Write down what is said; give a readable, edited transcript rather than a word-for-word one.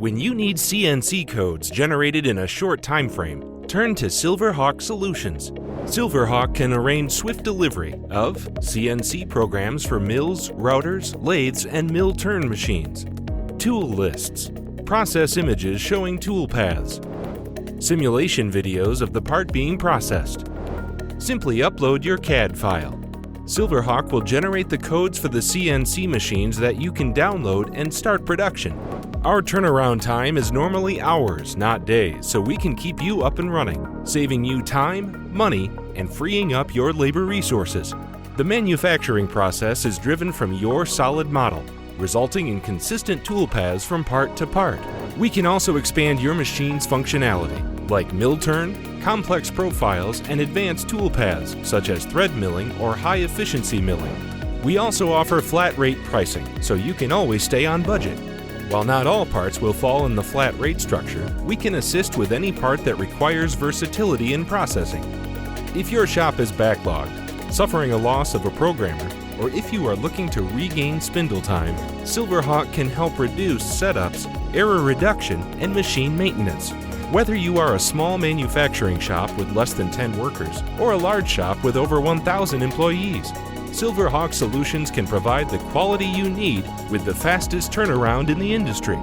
When you need CNC codes generated in a short time frame, turn to Silverhawk Solutions. Silverhawk can arrange swift delivery of CNC programs for mills, routers, lathes, and mill turn machines, tool lists, process images showing tool paths, simulation videos of the part being processed. Simply upload your CAD file. Silverhawk will generate the codes for the CNC machines that you can download and start production. Our turnaround time is normally hours, not days, so we can keep you up and running, saving you time, money, and freeing up your labor resources. The manufacturing process is driven from your solid model, resulting in consistent tool paths from part to part. We can also expand your machine's functionality, like mill turn, complex profiles, and advanced tool paths, such as thread milling or high-efficiency milling. We also offer flat-rate pricing, so you can always stay on budget. While not all parts will fall in the flat rate structure, we can assist with any part that requires versatility in processing. If your shop is backlogged, suffering a loss of a programmer, or if you are looking to regain spindle time, Silverhawk can help reduce setups, error reduction, and machine maintenance. Whether you are a small manufacturing shop with less than 10 workers or a large shop with over 1,000 employees, Silverhawk Solutions can provide the quality you need with the fastest turnaround in the industry.